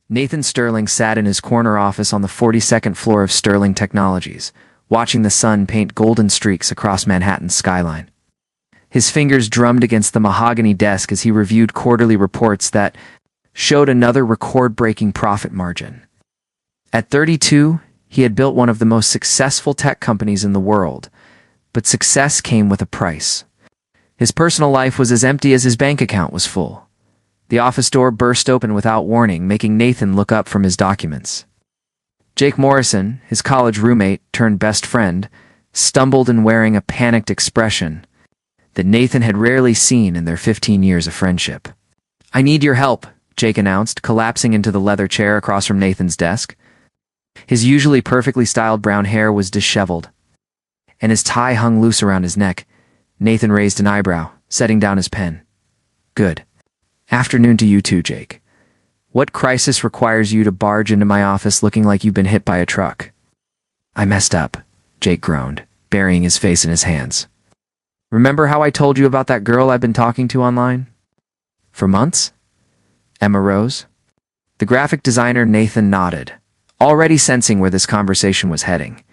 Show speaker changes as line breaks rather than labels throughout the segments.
Nathan Sterling sat in his corner office on the 42nd floor of Sterling Technologies, watching the sun paint golden streaks across Manhattan's skyline. His fingers drummed against the mahogany desk as he reviewed quarterly reports that showed another record-breaking profit margin. At 32, he had built one of the most successful tech companies in the world, but success came with a price. His personal life was as empty as his bank account was full. The office door burst open without warning, making Nathan look up from his documents. Jake Morrison, his college roommate turned best friend, stumbled in wearing a panicked expression that Nathan had rarely seen in their 15 years of friendship. "I need your help," Jake announced, collapsing into the leather chair across from Nathan's desk. His usually perfectly styled brown hair was disheveled, and his tie hung loose around his neck. Nathan raised an eyebrow, setting down his pen. "Good. Afternoon to you too, Jake. What crisis requires you to barge into my office looking like you've been hit by a truck?" "I messed up," Jake groaned, burying his face in his hands. "Remember how I told you about that girl I've been talking to online?" "For months?" Emma rose. The graphic designer Nathan nodded, already sensing where this conversation was heading.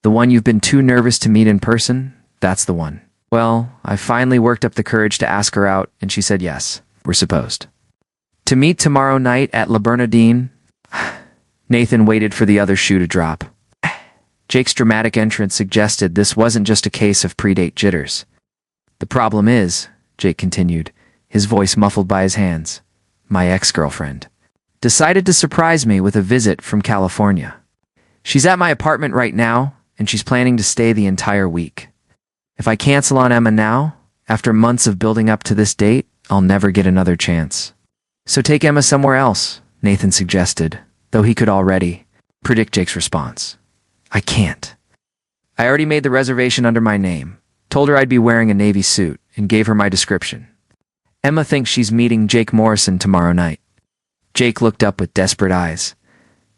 "The one you've been too nervous to meet in person? That's the one. Well, I finally worked up the courage to ask her out, and she said yes. We're supposed to meet tomorrow night at La Bernardine." Nathan waited for the other shoe to drop. Jake's dramatic entrance suggested this wasn't just a case of predate jitters. "The problem is," Jake continued, his voice muffled by his hands, "my ex-girlfriend decided to surprise me with a visit from California. She's at my apartment right now, and she's planning to stay the entire week. If I cancel on Emma now, after months of building up to this date, I'll never get another chance. So take Emma somewhere else," Nathan suggested, though he could already predict Jake's response. "I can't. I already made the reservation under my name, told her I'd be wearing a navy suit, and gave her my description. Emma thinks she's meeting Jake Morrison tomorrow night." Jake looked up with desperate eyes.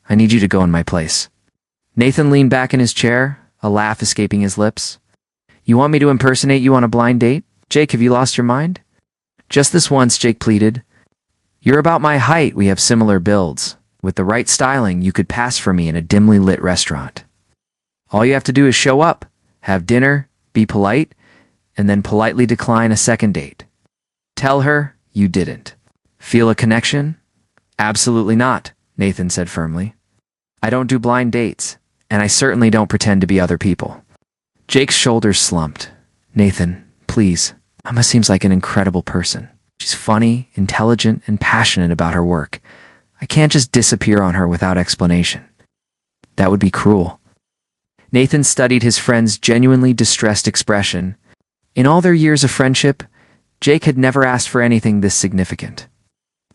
"I need you to go in my place." Nathan leaned back in his chair, a laugh escaping his lips. "You want me to impersonate you on a blind date? Jake, have you lost your mind?" "Just this once," Jake pleaded. "You're about my height, we have similar builds. With the right styling, you could pass for me in a dimly lit restaurant. All you have to do is show up, have dinner, be polite, and then politely decline a second date. Tell her you didn't. Feel a connection?" "Absolutely not," Nathan said firmly. "I don't do blind dates, and I certainly don't pretend to be other people." Jake's shoulders slumped. "Nathan, please. Emma seems like an incredible person. She's funny, intelligent, and passionate about her work. I can't just disappear on her without explanation. That would be cruel." Nathan studied his friend's genuinely distressed expression. In all their years of friendship, Jake had never asked for anything this significant.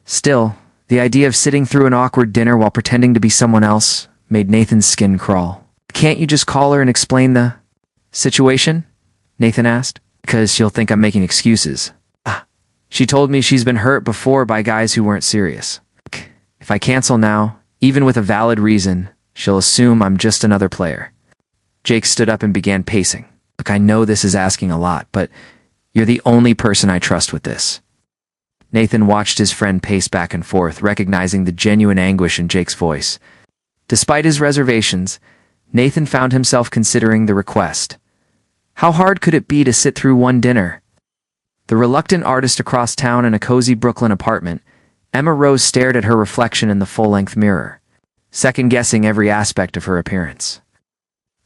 Still, the idea of sitting through an awkward dinner while pretending to be someone else made Nathan's skin crawl. "Can't you just call her and explain the situation?" Nathan asked. "Because she'll think I'm making excuses. She told me she's been hurt before by guys who weren't serious. If I cancel now, even with a valid reason, she'll assume I'm just another player." Jake stood up and began pacing. "Look, I know this is asking a lot, but you're the only person I trust with this." Nathan watched his friend pace back and forth, recognizing the genuine anguish in Jake's voice. Despite his reservations, Nathan found himself considering the request. How hard could it be to sit through one dinner? The reluctant artist across town in a cozy Brooklyn apartment, Emma Rose stared at her reflection in the full-length mirror, second-guessing every aspect of her appearance.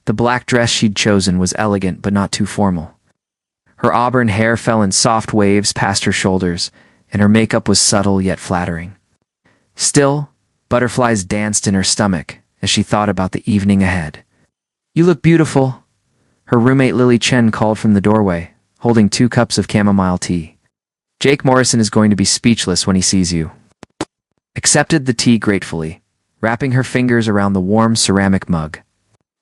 The black dress she'd chosen was elegant but not too formal. Her auburn hair fell in soft waves past her shoulders, and her makeup was subtle yet flattering. Still, butterflies danced in her stomach as she thought about the evening ahead. "You look beautiful," her roommate Lily Chen called from the doorway, holding 2 cups of chamomile tea. "Jake Morrison is going to be speechless when he sees you." Accepted the tea gratefully, wrapping her fingers around the warm ceramic mug.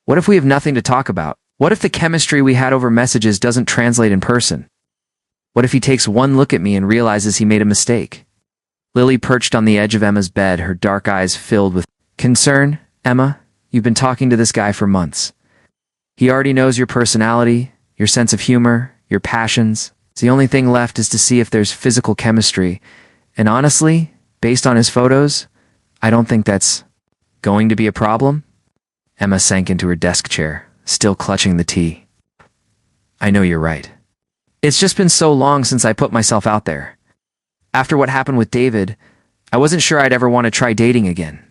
"What if we have nothing to talk about? What if the chemistry we had over messages doesn't translate in person? What if he takes one look at me and realizes he made a mistake?" Lily perched on the edge of Emma's bed, her dark eyes filled with concern. "Emma, you've been talking to this guy for months. He already knows your personality, your sense of humor, your passions. The only thing left is to see if there's physical chemistry. And honestly, based on his photos, I don't think that's going to be a problem. Emma sank into her desk chair, still clutching the tea. I know you're right. It's just been so long since I put myself out there. After what happened with David, I wasn't sure I'd ever want to try dating again.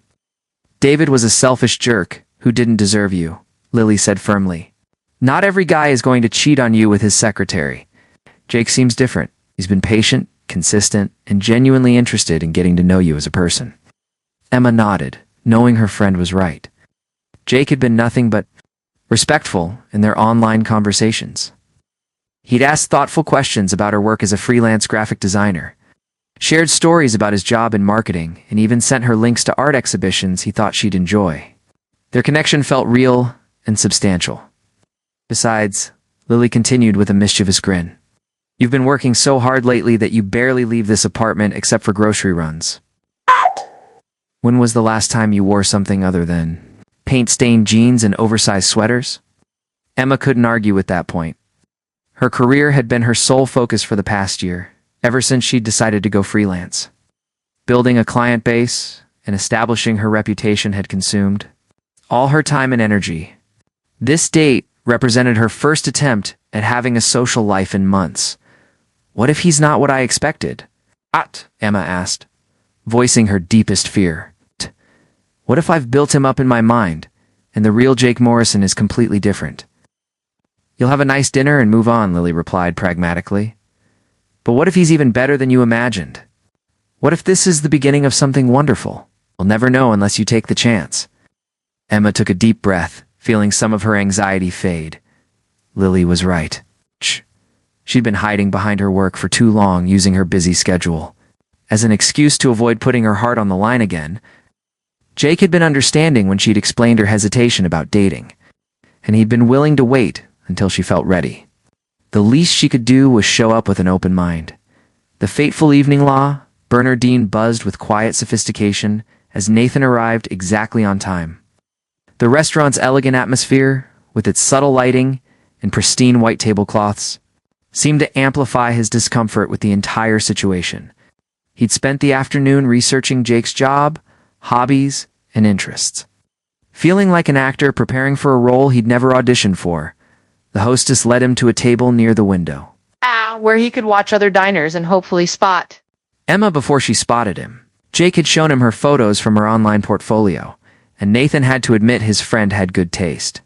David was a selfish jerk who didn't deserve you, Lily said firmly. Not every guy is going to cheat on you with his secretary. Jake seems different. He's been patient, consistent, and genuinely interested in getting to know you as a person. Emma nodded, knowing her friend was right. Jake had been nothing but respectful in their online conversations. He'd asked thoughtful questions about her work as a freelance graphic designer, shared stories about his job in marketing, and even sent her links to art exhibitions he thought she'd enjoy. Their connection felt real and substantial. Besides, Lily continued with a mischievous grin. You've been working so hard lately that you barely leave this apartment except for grocery runs. When was the last time you wore something other than paint-stained jeans and oversized sweaters? Emma couldn't argue with that point. Her career had been her sole focus for the past year, ever since she'd decided to go freelance. Building a client base and establishing her reputation had consumed all her time and energy. This date represented her first attempt at having a social life in months. What if he's not what I expected? Emma asked, voicing her deepest fear. What if I've built him up in my mind, and the real Jake Morrison is completely different? You'll have a nice dinner and move on, Lily replied pragmatically. But what if he's even better than you imagined? What if this is the beginning of something wonderful? We'll never know unless you take the chance. Emma took a deep breath, feeling some of her anxiety fade. Lily was right. She'd been hiding behind her work for too long, using her busy schedule as an excuse to avoid putting her heart on the line again. Jake had been understanding when she'd explained her hesitation about dating, and he'd been willing to wait until she felt ready. The least she could do was show up with an open mind. The fateful evening law, Bernardine buzzed with quiet sophistication as Nathan arrived exactly on time. The restaurant's elegant atmosphere, with its subtle lighting and pristine white tablecloths, seemed to amplify his discomfort with the entire situation. He'd spent the afternoon researching Jake's job, hobbies, and interests. Feeling like an actor preparing for a role he'd never auditioned for, the hostess led him to a table near the window,
Where he could watch other diners and hopefully spot
Emma before she spotted him. Jake had shown him her photos from her online portfolio, and Nathan had to admit his friend had good taste.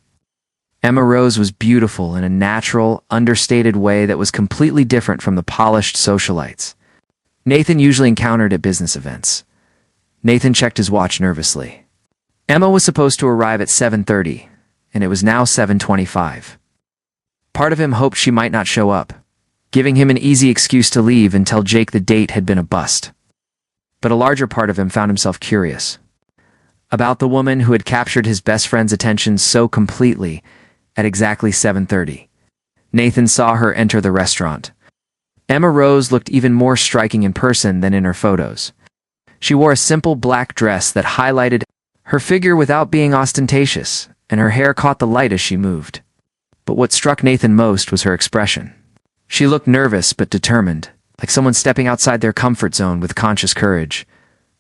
Emma Rose was beautiful in a natural, understated way that was completely different from the polished socialites Nathan usually encountered at business events. Nathan checked his watch nervously. Emma was supposed to arrive at 7:30, and it was now 7:25. Part of him hoped she might not show up, giving him an easy excuse to leave and tell Jake the date had been a bust. But a larger part of him found himself curious about the woman who had captured his best friend's attention so completely at exactly 7:30. Nathan saw her enter the restaurant. Emma Rose looked even more striking in person than in her photos. She wore a simple black dress that highlighted her figure without being ostentatious, and her hair caught the light as she moved. But what struck Nathan most was her expression. She looked nervous but determined, like someone stepping outside their comfort zone with conscious courage.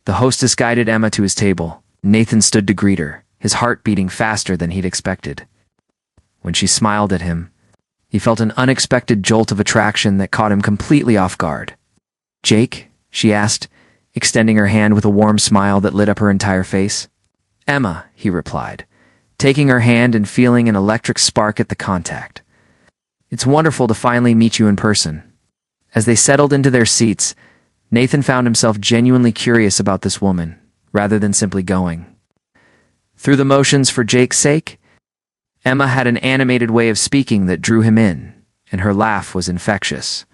The hostess guided Emma to his table. Nathan stood to greet her, his heart beating faster than he'd expected. When she smiled at him, he felt an unexpected jolt of attraction that caught him completely off guard. "Jake?" she asked, extending her hand with a warm smile that lit up her entire face. "Emma," he replied, taking her hand and feeling an electric spark at the contact. "It's wonderful to finally meet you in person." As they settled into their seats, Nathan found himself genuinely curious about this woman, rather than simply going through the motions for Jake's sake. Emma had an animated way of speaking that drew him in, and her laugh was infectious.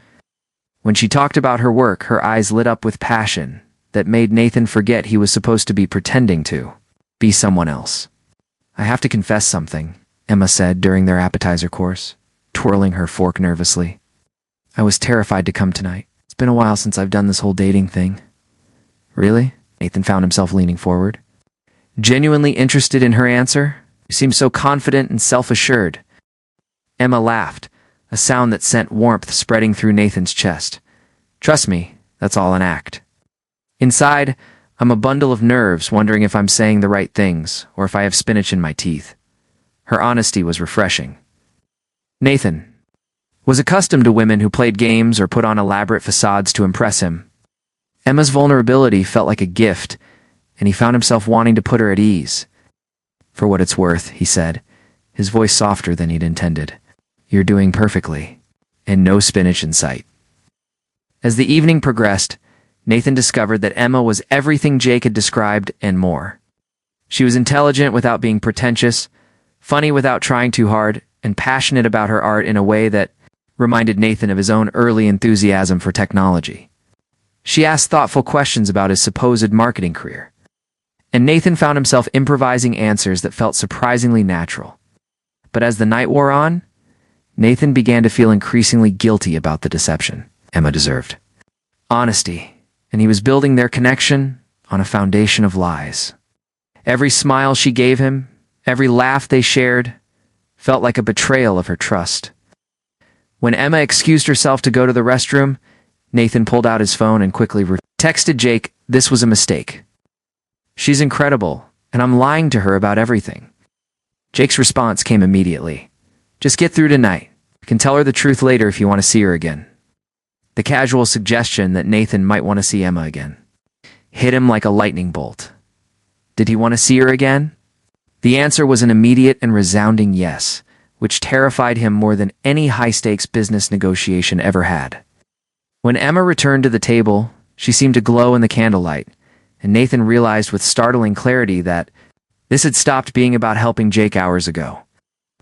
When she talked about her work, her eyes lit up with passion that made Nathan forget he was supposed to be pretending to be someone else. "I have to confess something," Emma said during their appetizer course, twirling her fork nervously. "I was terrified to come tonight. It's been a while since I've done this whole dating thing." "Really?" Nathan found himself leaning forward, genuinely interested in her answer. "You seem so confident and self-assured." Emma laughed, a sound that sent warmth spreading through Nathan's chest. "Trust me, that's all an act." Inside, I'm a bundle of nerves wondering if I'm saying the right things or if I have spinach in my teeth. Her honesty was refreshing. Nathan was accustomed to women who played games or put on elaborate facades to impress him. Emma's vulnerability felt like a gift, and he found himself wanting to put her at ease. For what it's worth, he said, his voice softer than he'd intended. You're doing perfectly, and no spinach in sight. As the evening progressed, Nathan discovered that Emma was everything Jake had described and more. She was intelligent without being pretentious, funny without trying too hard, and passionate about her art in a way that reminded Nathan of his own early enthusiasm for technology. She asked thoughtful questions about his supposed marketing career, and Nathan found himself improvising answers that felt surprisingly natural. But as the night wore on, Nathan began to feel increasingly guilty about the deception Emma deserved. Honesty, and he was building their connection on a foundation of lies. Every smile she gave him, every laugh they shared, felt like a betrayal of her trust. When Emma excused herself to go to the restroom, Nathan pulled out his phone and quickly texted Jake, "This was a mistake. She's incredible, and I'm lying to her about everything." Jake's response came immediately. "Just get through tonight. You can tell her the truth later if you want to see her again." The casual suggestion that Nathan might want to see Emma again hit him like a lightning bolt. Did he want to see her again? The answer was an immediate and resounding yes, which terrified him more than any high-stakes business negotiation ever had. When Emma returned to the table, she seemed to glow in the candlelight, and Nathan realized with startling clarity that this had stopped being about helping Jake hours ago.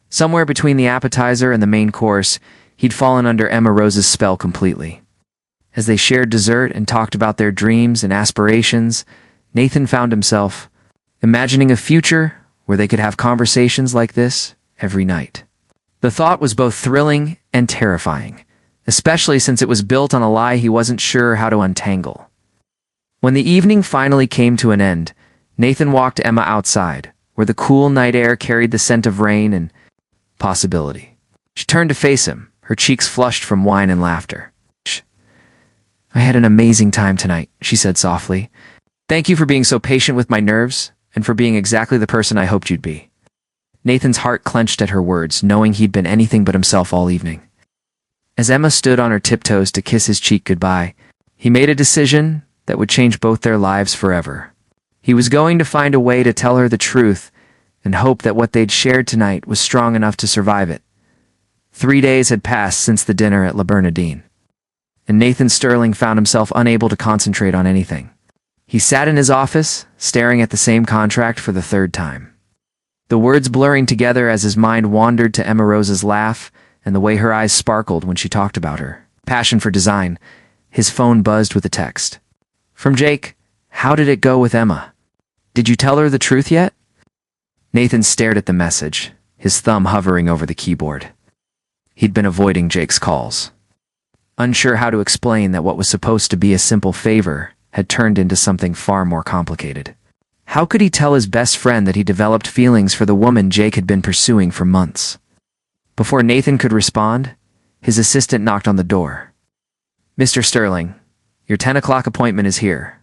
Somewhere between the appetizer and the main course, he'd fallen under Emma Rose's spell completely. As they shared dessert and talked about their dreams and aspirations, Nathan found himself imagining a future where they could have conversations like this every night. The thought was both thrilling and terrifying, especially since it was built on a lie he wasn't sure how to untangle. When the evening finally came to an end, Nathan walked Emma outside, where the cool night air carried the scent of rain and possibility. She turned to face him, her cheeks flushed from wine and laughter. "I had an amazing time tonight," she said softly. "Thank you for being so patient with my nerves and for being exactly the person I hoped you'd be." Nathan's heart clenched at her words, knowing he'd been anything but himself all evening. As Emma stood on her tiptoes to kiss his cheek goodbye, he made a decision that would change both their lives forever. He was going to find a way to tell her the truth and hope that what they'd shared tonight was strong enough to survive it. 3 days had passed since the dinner at La Bernardine, and Nathan Sterling found himself unable to concentrate on anything. He sat in his office, staring at the same contract for the third time. The words blurring together as his mind wandered to Emma Rose's laugh and the way her eyes sparkled when she talked about her passion for design. His phone buzzed with a text. From Jake. "How did it go with Emma? Did you tell her the truth yet?" Nathan stared at the message, his thumb hovering over the keyboard. He'd been avoiding Jake's calls, unsure how to explain that what was supposed to be a simple favor had turned into something far more complicated. How could he tell his best friend that he developed feelings for the woman Jake had been pursuing for months? Before Nathan could respond, his assistant knocked on the door. "Mr. Sterling, your 10 o'clock appointment is here."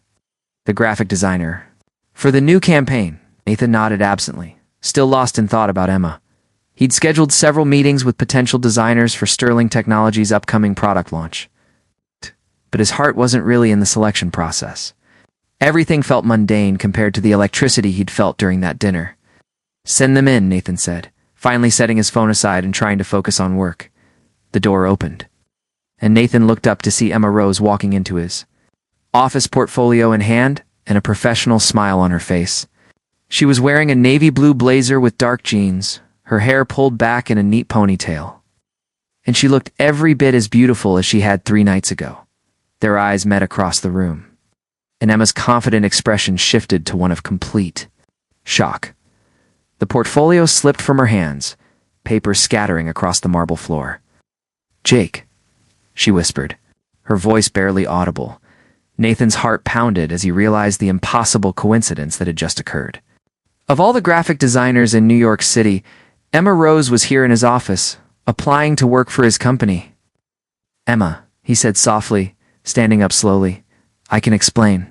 The graphic designer. For the new campaign, Nathan nodded absently, still lost in thought about Emma. He'd scheduled several meetings with potential designers for Sterling Technologies' upcoming product launch. But his heart wasn't really in the selection process. Everything felt mundane compared to the electricity he'd felt during that dinner. "Send them in," Nathan said, finally setting his phone aside and trying to focus on work. The door opened, and Nathan looked up to see Emma Rose walking into his office, portfolio in hand and a professional smile on her face. She was wearing a navy blue blazer with dark jeans, her hair pulled back in a neat ponytail. And she looked every bit as beautiful as she had 3 nights ago. Their eyes met across the room, and Emma's confident expression shifted to one of complete shock. The portfolio slipped from her hands, papers scattering across the marble floor. "Jake," she whispered, her voice barely audible. Nathan's heart pounded as he realized the impossible coincidence that had just occurred. Of all the graphic designers in New York City, Emma Rose was here in his office, applying to work for his company. "Emma," he said softly, standing up slowly, "I can explain."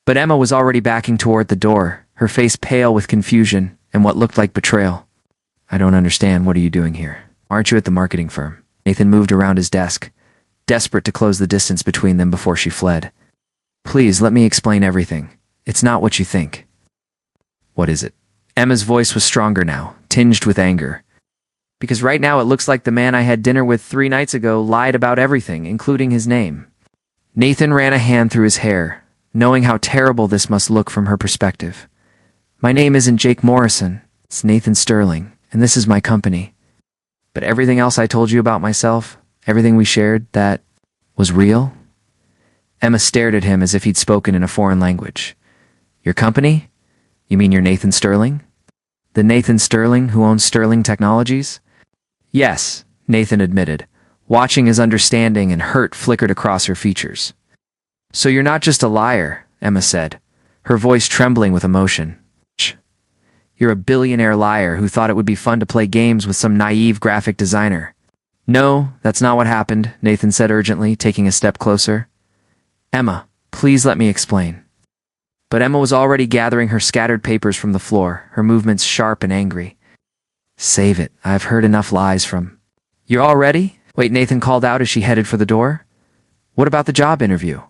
But Emma was already backing toward the door, her face pale with confusion and what looked like betrayal. I don't understand. What are you doing here? Aren't you at the marketing firm? Nathan moved around his desk, desperate to close the distance between them before she fled. Please, let me explain everything. It's not what you think. What is it? Emma's voice was stronger now, tinged with anger. Because right now it looks like the man I had dinner with 3 nights ago lied about everything, including his name. Nathan ran a hand through his hair, knowing how terrible this must look from her perspective. My name isn't Jake Morrison, it's Nathan Sterling, and this is my company. But everything else I told you about myself, everything we shared, that was real? Emma stared at him as if he'd spoken in a foreign language. Your company? You mean you're Nathan Sterling? The Nathan Sterling who owns Sterling Technologies? Yes, Nathan admitted, watching his understanding and hurt flickered across her features. So you're not just a liar, Emma said, her voice trembling with emotion. You're a billionaire liar who thought it would be fun to play games with some naive graphic designer. No, that's not what happened, Nathan said urgently, taking a step closer. Emma, please let me explain. But Emma was already gathering her scattered papers from the floor, her movements sharp and angry. Save it. I've heard enough lies from... You're all ready? Wait, Nathan called out as she headed for the door. What about the job interview?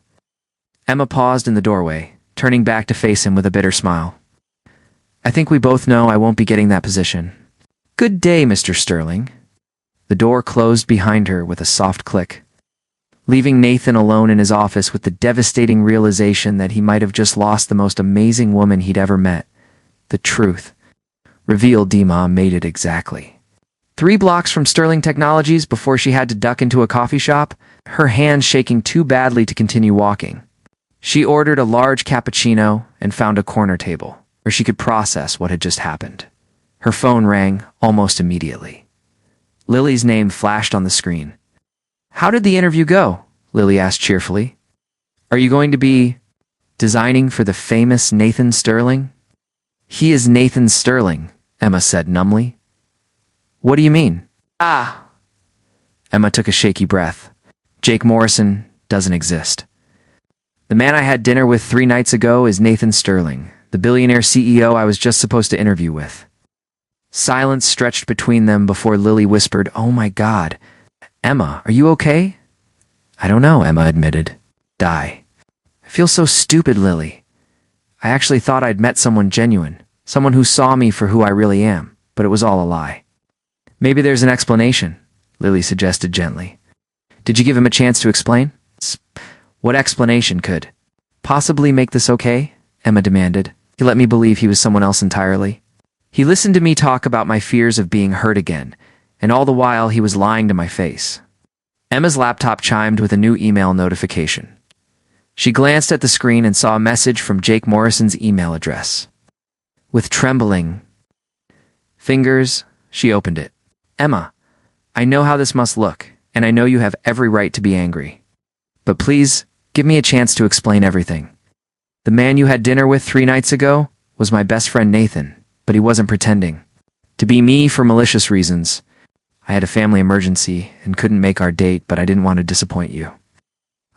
Emma paused in the doorway, turning back to face him with a bitter smile. I think we both know I won't be getting that position. Good day, Mr. Sterling. The door closed behind her with a soft click, leaving Nathan alone in his office with the devastating realization that he might have just lost the most amazing woman he'd ever met. The truth, revealed Dima, made it exactly 3 blocks from Sterling Technologies before she had to duck into a coffee shop, her hands shaking too badly to continue walking. She ordered a large cappuccino and found a corner table where she could process what had just happened. Her phone rang almost immediately. Lily's name flashed on the screen. How did the interview go? Lily asked cheerfully. Are you going to be designing for the famous Nathan Sterling? He is Nathan Sterling, Emma said numbly. What do you mean? Emma took a shaky breath. Jake Morrison doesn't exist. The man I had dinner with 3 nights ago is Nathan Sterling, the billionaire CEO I was just supposed to interview with. Silence stretched between them before Lily whispered, Oh my God. Emma, are you okay? I don't know, Emma admitted. I feel so stupid, Lily. I actually thought I'd met someone genuine, someone who saw me for who I really am, but it was all a lie. Maybe there's an explanation, Lily suggested gently. Did you give him a chance to explain? What explanation could possibly make this okay? Emma demanded. He let me believe he was someone else entirely. He listened to me talk about my fears of being hurt again, and all the while he was lying to my face. Emma's laptop chimed with a new email notification. She glanced at the screen and saw a message from Jake Morrison's email address. With trembling fingers, she opened it. Emma, I know how this must look, and I know you have every right to be angry. But please, give me a chance to explain everything. The man you had dinner with 3 nights ago was my best friend Nathan, but he wasn't pretending to be me for malicious reasons. I had a family emergency and couldn't make our date, but I didn't want to disappoint you.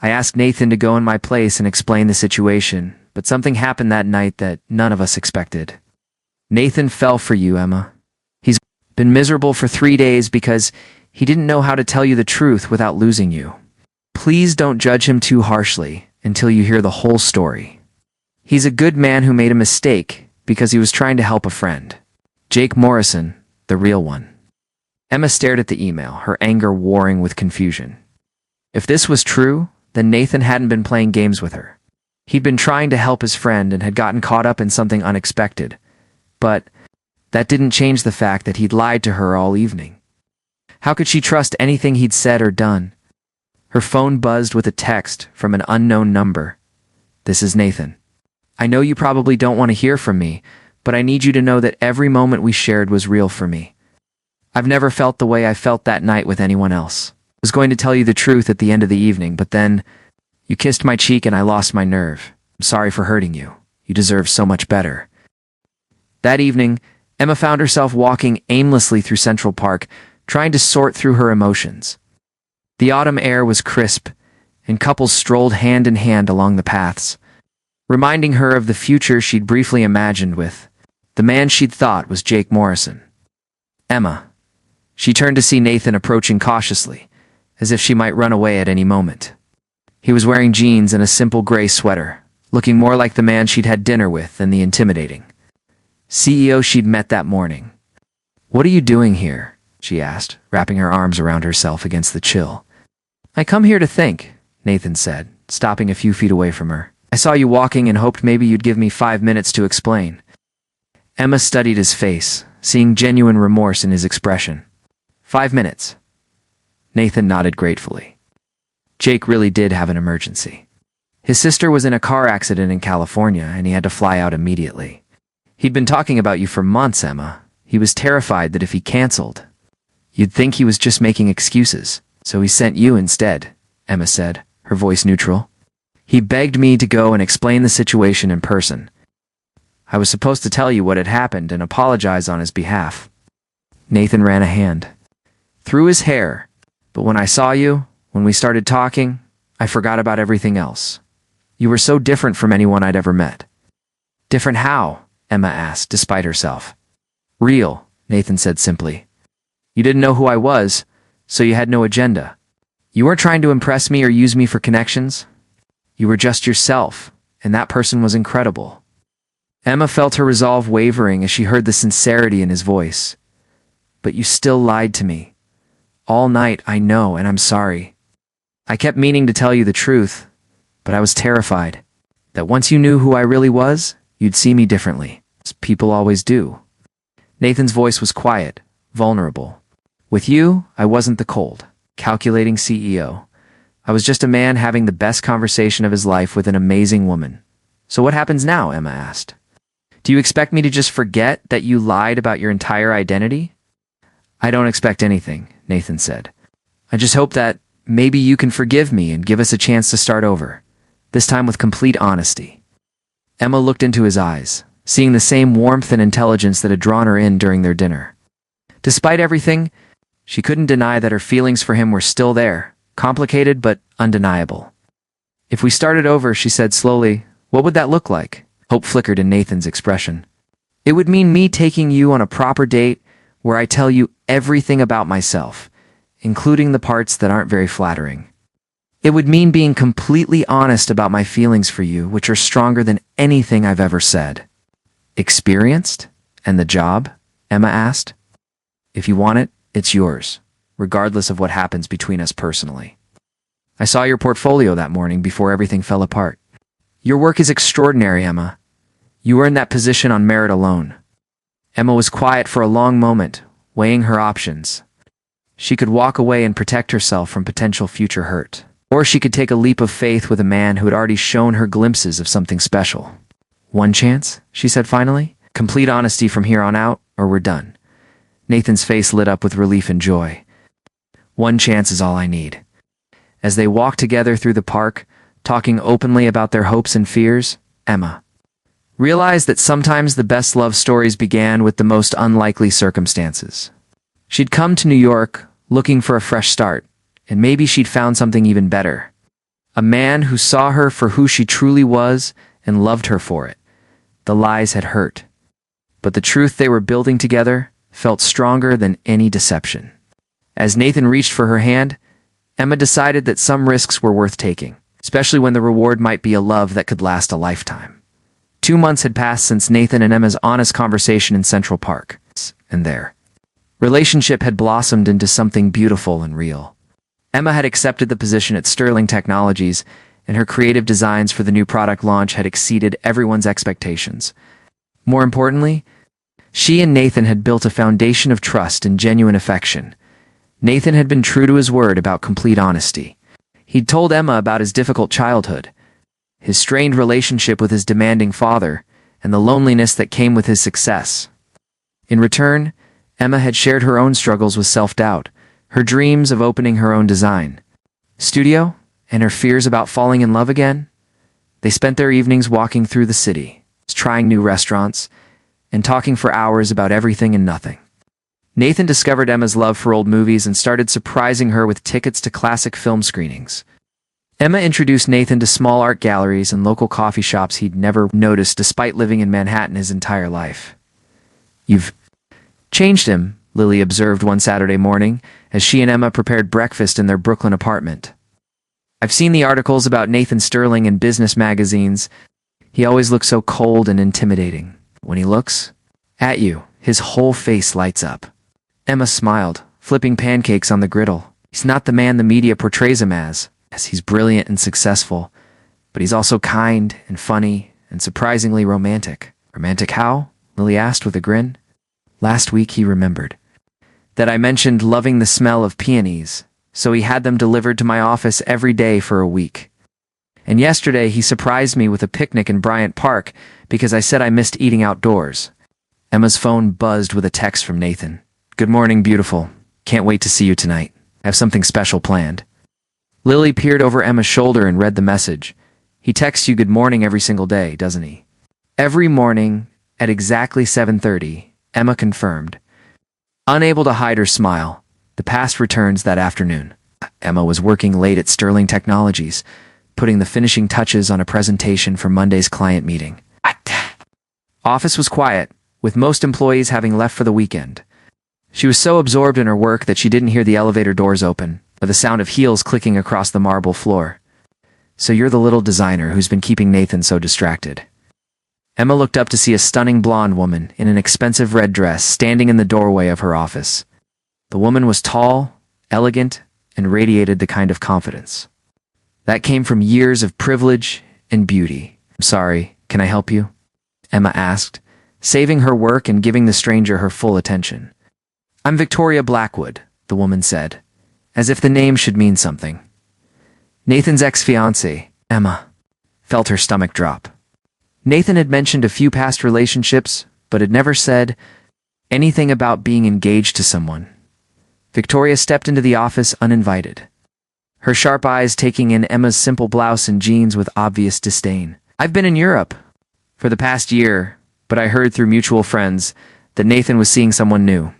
I asked Nathan to go in my place and explain the situation, but something happened that night that none of us expected. Nathan fell for you, Emma. He's been miserable for 3 days because he didn't know how to tell you the truth without losing you. Please don't judge him too harshly until you hear the whole story. He's a good man who made a mistake because he was trying to help a friend. Jake Morrison, the real one. Emma stared at the email, her anger warring with confusion. If this was true, then Nathan hadn't been playing games with her. He'd been trying to help his friend and had gotten caught up in something unexpected. But that didn't change the fact that he'd lied to her all evening. How could she trust anything he'd said or done? Her phone buzzed with a text from an unknown number. This is Nathan. I know you probably don't want to hear from me, but I need you to know that every moment we shared was real for me. I've never felt the way I felt that night with anyone else. I was going to tell you the truth at the end of the evening, but then you kissed my cheek and I lost my nerve. I'm sorry for hurting you. You deserve so much better. That evening, Emma found herself walking aimlessly through Central Park, trying to sort through her emotions. The autumn air was crisp, and couples strolled hand in hand along the paths. reminding her of the future she'd briefly imagined with the man she'd thought was Jake Morrison. Emma. She turned to see Nathan approaching cautiously, as if she might run away at any moment. He was wearing jeans and a simple gray sweater, looking more like the man she'd had dinner with than the intimidating CEO she'd met that morning. "What are you doing here?" she asked, wrapping her arms around herself against the chill. "I come here to think," Nathan said, stopping a few feet away from her. "I saw you walking and hoped maybe you'd give me 5 minutes to explain." Emma studied his face, seeing genuine remorse in his expression. 5 minutes. Nathan nodded gratefully. Jake really did have an emergency. His sister was in a car accident in California, and he had to fly out immediately. "He'd been talking about you for months, Emma. He was terrified that if he canceled, you'd think he was just making excuses, so he sent you instead," Emma said, her voice neutral. "He begged me to go and explain the situation in person. I was supposed to tell you what had happened and apologize on his behalf." Nathan ran a hand through his hair. "But when I saw you, when we started talking, I forgot about everything else. You were so different from anyone I'd ever met." "Different how?" Emma asked, despite herself. "Real," Nathan said simply. "You didn't know who I was, so you had no agenda. You weren't trying to impress me or use me for connections. You were just yourself, and that person was incredible." Emma felt her resolve wavering as she heard the sincerity in his voice. "But you still lied to me. All night, I know, and I'm sorry. I kept meaning to tell you the truth, but I was terrified that once you knew who I really was, you'd see me differently, as people always do." Nathan's voice was quiet, vulnerable. "With you, I wasn't the cold, calculating CEO. I was just a man having the best conversation of his life with an amazing woman." "So what happens now?" Emma asked. "Do you expect me to just forget that you lied about your entire identity?" "I don't expect anything," Nathan said. "I just hope that maybe you can forgive me and give us a chance to start over, this time with complete honesty." Emma looked into his eyes, seeing the same warmth and intelligence that had drawn her in during their dinner. Despite everything, she couldn't deny that her feelings for him were still there, complicated but undeniable. "If we started over," she said slowly, "what would that look like?" Hope flickered in Nathan's expression. "It would mean me taking you on a proper date where I tell you everything about myself, including the parts that aren't very flattering. It would mean being completely honest about my feelings for you, which are stronger than anything I've ever said." "Experienced? And the job?" Emma asked. "If you want it, it's yours, regardless of what happens between us personally. I saw your portfolio that morning before everything fell apart. Your work is extraordinary, Emma. You earned that position on merit alone." Emma was quiet for a long moment, weighing her options. She could walk away and protect herself from potential future hurt, or she could take a leap of faith with a man who had already shown her glimpses of something special. "One chance," she said finally. "Complete honesty from here on out, or we're done." Nathan's face lit up with relief and joy. "One chance is all I need." As they walked together through the park, talking openly about their hopes and fears, Emma realized that sometimes the best love stories began with the most unlikely circumstances. She'd come to New York looking for a fresh start, and maybe she'd found something even better. A man who saw her for who she truly was and loved her for it. The lies had hurt, but the truth they were building together felt stronger than any deception. As Nathan reached for her hand, Emma decided that some risks were worth taking, especially when the reward might be a love that could last a lifetime. 2 months had passed since Nathan and Emma's honest conversation in Central Park, and their relationship had blossomed into something beautiful and real. Emma had accepted the position at Sterling Technologies, and her creative designs for the new product launch had exceeded everyone's expectations. More importantly, she and Nathan had built a foundation of trust and genuine affection. Nathan had been true to his word about complete honesty. He'd told Emma about his difficult childhood, his strained relationship with his demanding father, and the loneliness that came with his success. In return, Emma had shared her own struggles with self-doubt, her dreams of opening her own design studio, and her fears about falling in love again. They spent their evenings walking through the city, trying new restaurants, and talking for hours about everything and nothing. Nathan discovered Emma's love for old movies and started surprising her with tickets to classic film screenings. Emma introduced Nathan to small art galleries and local coffee shops he'd never noticed despite living in Manhattan his entire life. "You've changed him," Lily observed one Saturday morning as she and Emma prepared breakfast in their Brooklyn apartment. "I've seen the articles about Nathan Sterling in business magazines. He always looks so cold and intimidating. When he looks at you, his whole face lights up." Emma smiled, flipping pancakes on the griddle. "He's not the man the media portrays him as. Yes, he's brilliant and successful, but he's also kind and funny and surprisingly romantic." "Romantic how?" Lily asked with a grin. "Last week he remembered that I mentioned loving the smell of peonies, so he had them delivered to my office every day for a week. And yesterday he surprised me with a picnic in Bryant Park because I said I missed eating outdoors." Emma's phone buzzed with a text from Nathan. "Good morning, beautiful. Can't wait to see you tonight. I have something special planned." Lily peered over Emma's shoulder and read the message. "He texts you good morning every single day, doesn't he?" "Every morning at exactly 7:30, Emma confirmed, unable to hide her smile. The past returns that afternoon. Emma was working late at Sterling Technologies, putting the finishing touches on a presentation for Monday's client meeting. Office was quiet, with most employees having left for the weekend. She was so absorbed in her work that she didn't hear the elevator doors open, or the sound of heels clicking across the marble floor. "So you're the little designer who's been keeping Nathan so distracted." Emma looked up to see a stunning blonde woman in an expensive red dress standing in the doorway of her office. The woman was tall, elegant, and radiated the kind of confidence that came from years of privilege and beauty. "I'm sorry, can I help you?" Emma asked, saving her work and giving the stranger her full attention. "I'm Victoria Blackwood," the woman said, as if the name should mean something. "Nathan's ex-fiancée." Emma felt her stomach drop. Nathan had mentioned a few past relationships, but had never said anything about being engaged to someone. Victoria stepped into the office uninvited, her sharp eyes taking in Emma's simple blouse and jeans with obvious disdain. "I've been in Europe for the past year, but I heard through mutual friends that Nathan was seeing someone new.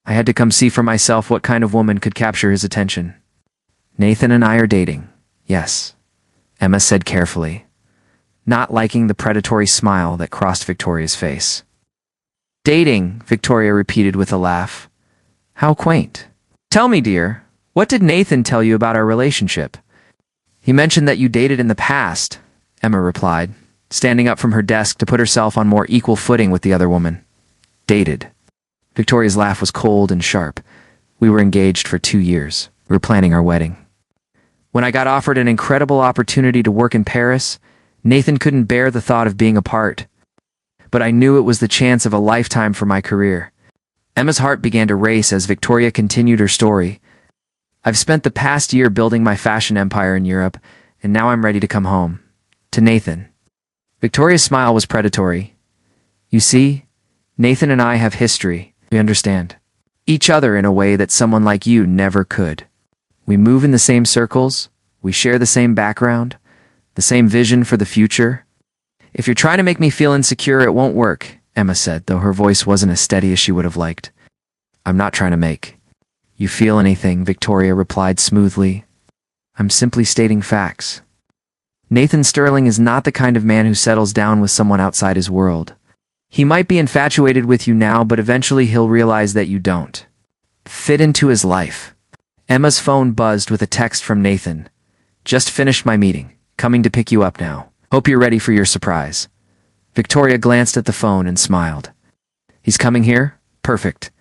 I had to come see for myself what kind of woman could capture his attention." "Nathan and I are dating, yes," Emma said carefully, not liking the predatory smile that crossed Victoria's face. "Dating," Victoria repeated with a laugh. "How quaint. Tell me, dear, what did Nathan tell you about our relationship?" "He mentioned that you dated in the past," Emma replied, standing up from her desk to put herself on more equal footing with the other woman. "Dated?" Victoria's laugh was cold and sharp. "We were engaged for 2 years. We were planning our wedding. When I got offered an incredible opportunity to work in Paris, Nathan couldn't bear the thought of being apart. But I knew it was the chance of a lifetime for my career." Emma's heart began to race as Victoria continued her story. "I've spent the past year building my fashion empire in Europe, and now I'm ready to come home. To Nathan." Victoria's smile was predatory. "You see, Nathan and I have history. We understand each other in a way that someone like you never could. We move in the same circles, we share the same background, the same vision for the future. If you're trying to make me feel insecure, it won't work," Emma said, though her voice wasn't as steady as she would have liked. "I'm not trying to make you feel anything," Victoria replied smoothly. "I'm simply stating facts. Nathan Sterling is not the kind of man who settles down with someone outside his world. He might be infatuated with you now, but eventually he'll realize that you don't fit into his life." Emma's phone buzzed with a text from Nathan. "Just finished my meeting. Coming to pick you up now. Hope you're ready for your surprise." Victoria glanced at the phone and smiled. "He's coming here? Perfect.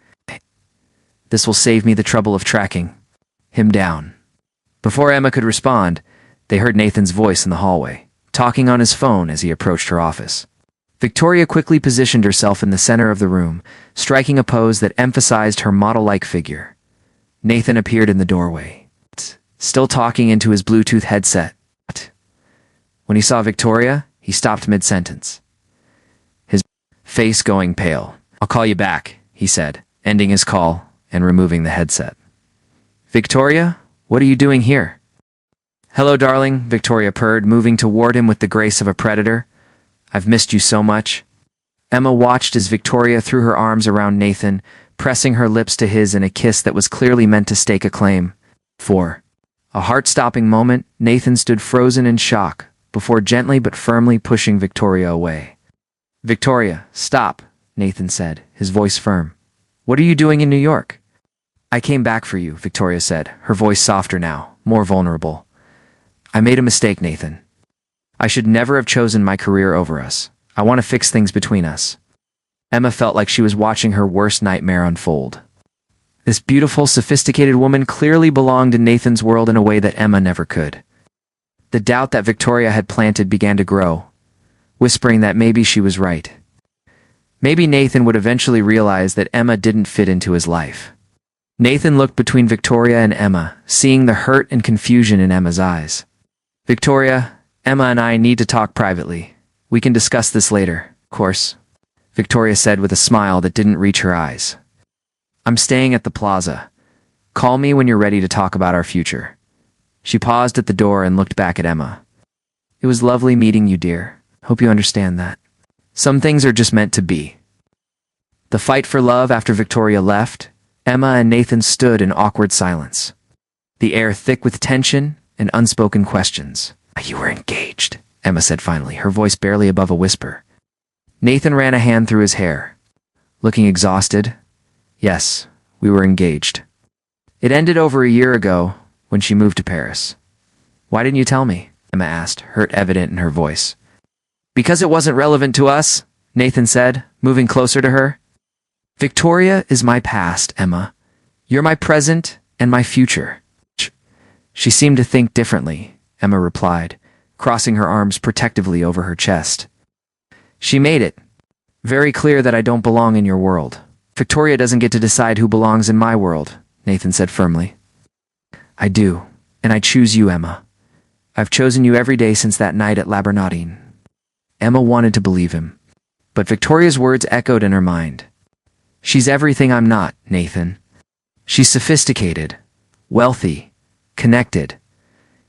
This will save me the trouble of tracking him down." Before Emma could respond, they heard Nathan's voice in the hallway, talking on his phone as he approached her office. Victoria quickly positioned herself in the center of the room, striking a pose that emphasized her model-like figure. Nathan appeared in the doorway, still talking into his Bluetooth headset. When he saw Victoria, he stopped mid-sentence, his face going pale. "I'll call you back," he said, ending his call and removing the headset. "Victoria, what are you doing here?" "Hello, darling," Victoria purred, moving toward him with the grace of a predator. "I've missed you so much." Emma watched as Victoria threw her arms around Nathan, pressing her lips to his in a kiss that was clearly meant to stake a claim for A heart-stopping moment, Nathan stood frozen in shock, before gently but firmly pushing Victoria away. "Victoria, stop," Nathan said, his voice firm. "What are you doing in New York?" "I came back for you," Victoria said, her voice softer now, more vulnerable. "I made a mistake, Nathan. I should never have chosen my career over us. I want to fix things between us." Emma felt like she was watching her worst nightmare unfold. This beautiful, sophisticated woman clearly belonged in Nathan's world in a way that Emma never could. The doubt that Victoria had planted began to grow, whispering that maybe she was right. Maybe Nathan would eventually realize that Emma didn't fit into his life. Nathan looked between Victoria and Emma, seeing the hurt and confusion in Emma's eyes. "Victoria, Emma and I need to talk privately. We can discuss this later, of course," Victoria said with a smile that didn't reach her eyes. "I'm staying at the plaza. Call me when you're ready to talk about our future." She paused at the door and looked back at Emma. "It was lovely meeting you, dear. Hope you understand that. Some things are just meant to be." The fight for love after Victoria left, Emma and Nathan stood in awkward silence, the air thick with tension and unspoken questions. "You were engaged," Emma said finally, her voice barely above a whisper. Nathan ran a hand through his hair. Looking exhausted, "Yes, we were engaged. It ended over a year ago when she moved to Paris." "Why didn't you tell me?" Emma asked, hurt evident in her voice. "Because it wasn't relevant to us," Nathan said, moving closer to her. "Victoria is my past, Emma. You're my present and my future." "She seemed to think differently," Emma replied, crossing her arms protectively over her chest. "She made it very clear that I don't belong in your world. Victoria doesn't get to decide who belongs in my world," Nathan said firmly. "I do, and I choose you, Emma. I've chosen you every day since that night at La Bernardine." Emma wanted to believe him, but Victoria's words echoed in her mind. "She's everything I'm not, Nathan. She's sophisticated, wealthy, connected.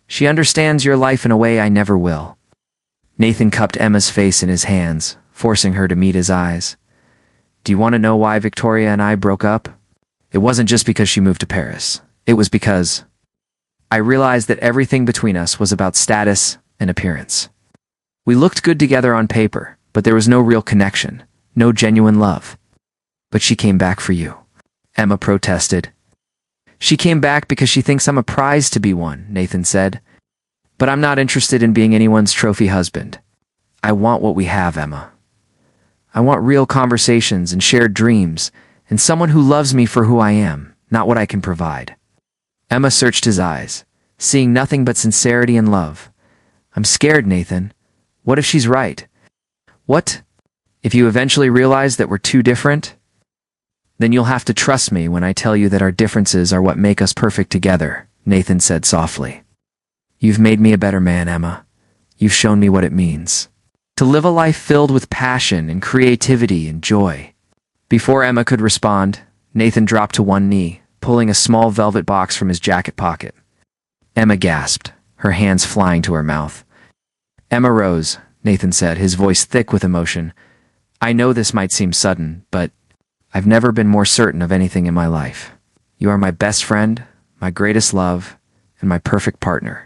She understands your life in a way I never will." Nathan cupped Emma's face in his hands, forcing her to meet his eyes. "Do you want to know why Victoria and I broke up? It wasn't just because she moved to Paris. It was because I realized that everything between us was about status and appearance. We looked good together on paper, but there was no real connection, no genuine love." "But she came back for you," Emma protested. "She came back because she thinks I'm a prize to be won," Nathan said. "But I'm not interested in being anyone's trophy husband. I want what we have, Emma. I want real conversations and shared dreams, and someone who loves me for who I am, not what I can provide." Emma searched his eyes, seeing nothing but sincerity and love. "I'm scared, Nathan. What if she's right? What if you eventually realize that we're too different? Then you'll have to trust me when I tell you that our differences are what make us perfect together," Nathan said softly. "You've made me a better man, Emma. You've shown me what it means to live a life filled with passion and creativity and joy." Before Emma could respond, Nathan dropped to one knee, pulling a small velvet box from his jacket pocket. Emma gasped, her hands flying to her mouth. "Emma Rose," Nathan said, his voice thick with emotion. "I know this might seem sudden, but I've never been more certain of anything in my life. You are my best friend, my greatest love, and my perfect partner.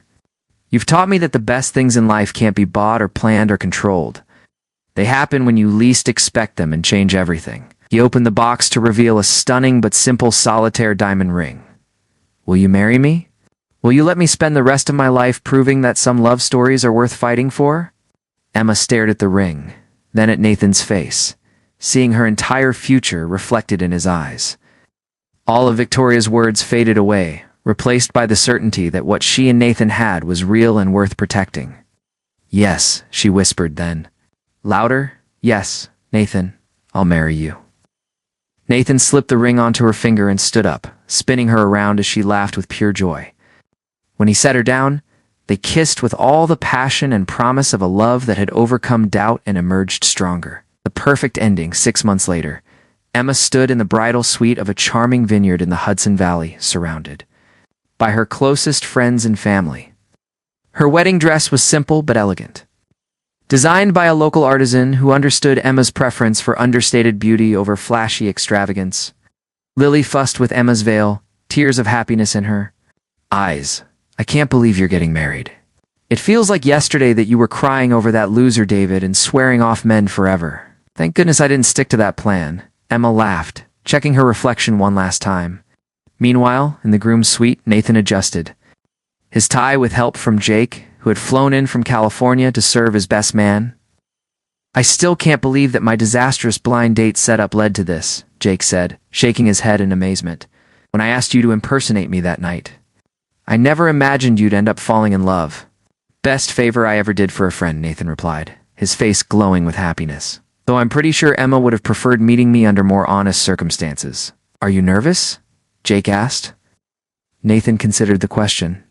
You've taught me that the best things in life can't be bought or planned or controlled. They happen when you least expect them and change everything." He opened the box to reveal a stunning but simple solitaire diamond ring. "Will you marry me? Will you let me spend the rest of my life proving that some love stories are worth fighting for?" Emma stared at the ring, then at Nathan's face, seeing her entire future reflected in his eyes. All of Victoria's words faded away, replaced by the certainty that what she and Nathan had was real and worth protecting. "Yes," she whispered then. Louder, "Yes, Nathan, I'll marry you." Nathan slipped the ring onto her finger and stood up, spinning her around as she laughed with pure joy. When he set her down, they kissed with all the passion and promise of a love that had overcome doubt and emerged stronger. The perfect ending 6 months later. Emma stood in the bridal suite of a charming vineyard in the Hudson Valley, surrounded by her closest friends and family. Her wedding dress was simple but elegant, designed by a local artisan who understood Emma's preference for understated beauty over flashy extravagance. Lily fussed with Emma's veil, tears of happiness in her eyes I can't believe you're getting married. It feels like yesterday that you were crying over that loser David and swearing off men forever. Thank goodness I didn't stick to that plan. Emma laughed, checking her reflection one last time. Meanwhile, in the groom's suite, Nathan adjusted. His tie with help from Jake, who had flown in from California to serve as best man. I still can't believe that my disastrous blind date setup led to this, Jake said, shaking his head in amazement. When I asked you to impersonate me that night, I never imagined you'd end up falling in love. Best favor I ever did for a friend, Nathan replied, his face glowing with happiness. Though I'm pretty sure Emma would have preferred meeting me under more honest circumstances. Are you nervous? Jake asked. Nathan considered the question.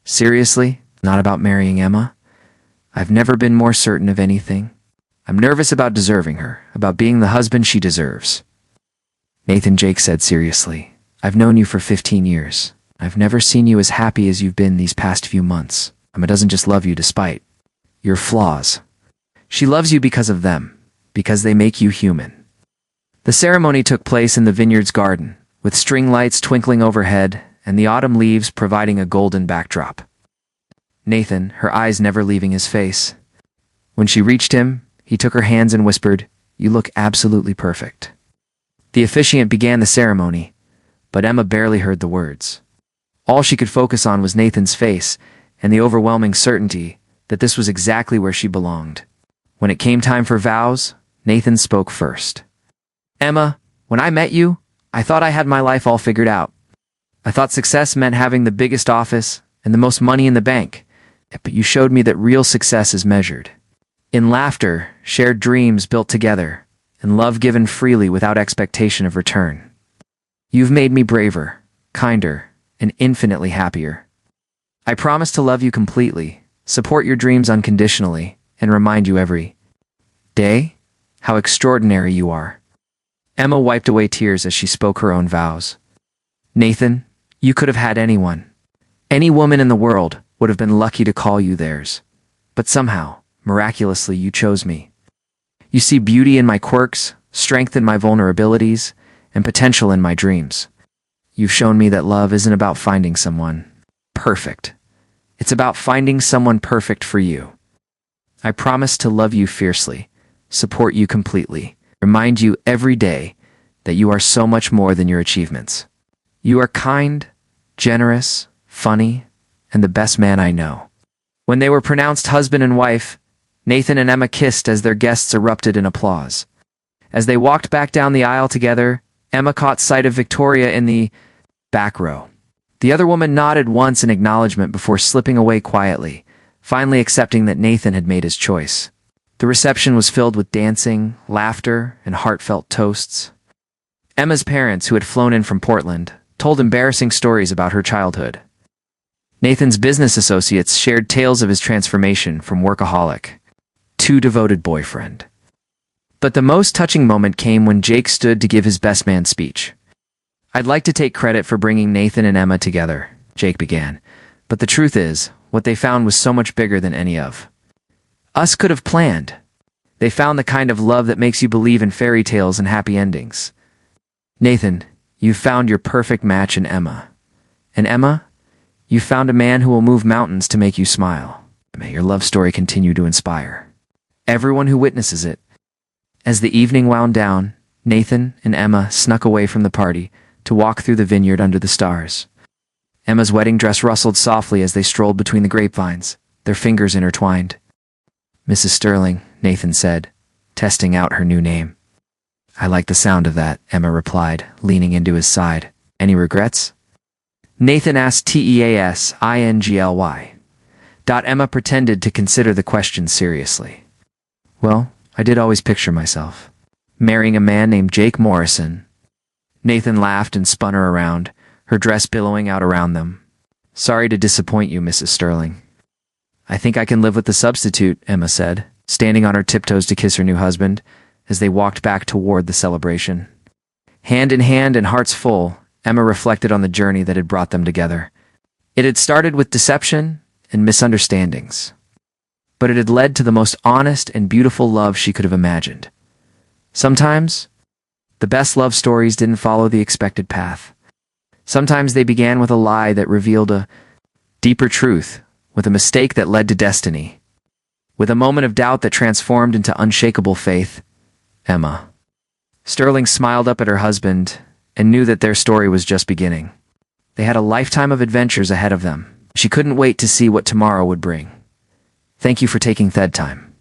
Seriously? Not about marrying Emma? I've never been more certain of anything. I'm nervous about deserving her, about being the husband she deserves. Nathan, Jake said seriously, I've known you for 15 years. I've never seen you as happy as you've been these past few months. Emma doesn't just love you despite your flaws. She loves you because of them, because they make you human. The ceremony took place in the vineyard's garden, with string lights twinkling overhead and the autumn leaves providing a golden backdrop. Nathan, her eyes never leaving his face. When she reached him, he took her hands and whispered, You look absolutely perfect. The officiant began the ceremony, but Emma barely heard the words. All she could focus on was Nathan's face and the overwhelming certainty that this was exactly where she belonged. When it came time for vows, Nathan spoke first. Emma, when I met you, I thought I had my life all figured out. I thought success meant having the biggest office and the most money in the bank, but you showed me that real success is measured in laughter, shared dreams built together, and love given freely without expectation of return. You've made me braver, kinder, and infinitely happier. I promise to love you completely, support your dreams unconditionally, and remind you every day how extraordinary you are. Emma wiped away tears as she spoke her own vows. Nathan, you could have had anyone. Any woman in the world would have been lucky to call you theirs. But somehow, miraculously, you chose me. You see beauty in my quirks, strength in my vulnerabilities, and potential in my dreams. You've shown me that love isn't about finding someone perfect. It's about finding someone perfect for you. I promise to love you fiercely, support you completely, remind you every day that you are so much more than your achievements. You are kind, generous, funny, and the best man I know. When they were pronounced husband and wife, Nathan and Emma kissed as their guests erupted in applause. As they walked back down the aisle together, Emma caught sight of Victoria in the back row. The other woman nodded once in acknowledgement before slipping away quietly, finally accepting that Nathan had made his choice. The reception was filled with dancing, laughter, and heartfelt toasts. Emma's parents, who had flown in from Portland, told embarrassing stories about her childhood. Nathan's business associates shared tales of his transformation from workaholic to devoted boyfriend. But the most touching moment came when Jake stood to give his best man speech. I'd like to take credit for bringing Nathan and Emma together, Jake began, but the truth is, what they found was so much bigger than any of us could have planned. They found the kind of love that makes you believe in fairy tales and happy endings. Nathan, you found your perfect match in Emma. And Emma, you found a man who will move mountains to make you smile. May your love story continue to inspire everyone who witnesses it. As the evening wound down, Nathan and Emma snuck away from the party to walk through the vineyard under the stars. Emma's wedding dress rustled softly as they strolled between the grapevines, their fingers intertwined. Mrs. Sterling, Nathan said, testing out her new name. I like the sound of that, Emma replied, leaning into his side. Any regrets? Nathan asked Teasingly. Emma pretended to consider the question seriously. Well, I did always picture myself marrying a man named Jake Morrison. Nathan laughed and spun her around, her dress billowing out around them. Sorry to disappoint you, Mrs. Sterling. I think I can live with the substitute, Emma said, standing on her tiptoes to kiss her new husband, as they walked back toward the celebration. Hand in hand and hearts full, Emma reflected on the journey that had brought them together. It had started with deception and misunderstandings, but it had led to the most honest and beautiful love she could have imagined. Sometimes, the best love stories didn't follow the expected path. Sometimes they began with a lie that revealed a Deeper truth, with a mistake that led to destiny. With a moment of doubt that transformed into unshakable faith. Emma. Sterling smiled up at her husband and knew that their story was just beginning. They had a lifetime of adventures ahead of them. She couldn't wait to see what tomorrow would bring. Thank you for taking Thed time.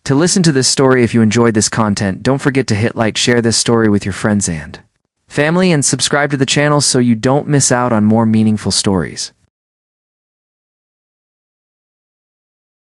To listen to this story, if you enjoyed this content, don't forget to hit like, share this story with your friends and family, and subscribe to the channel so you don't miss out on more meaningful stories.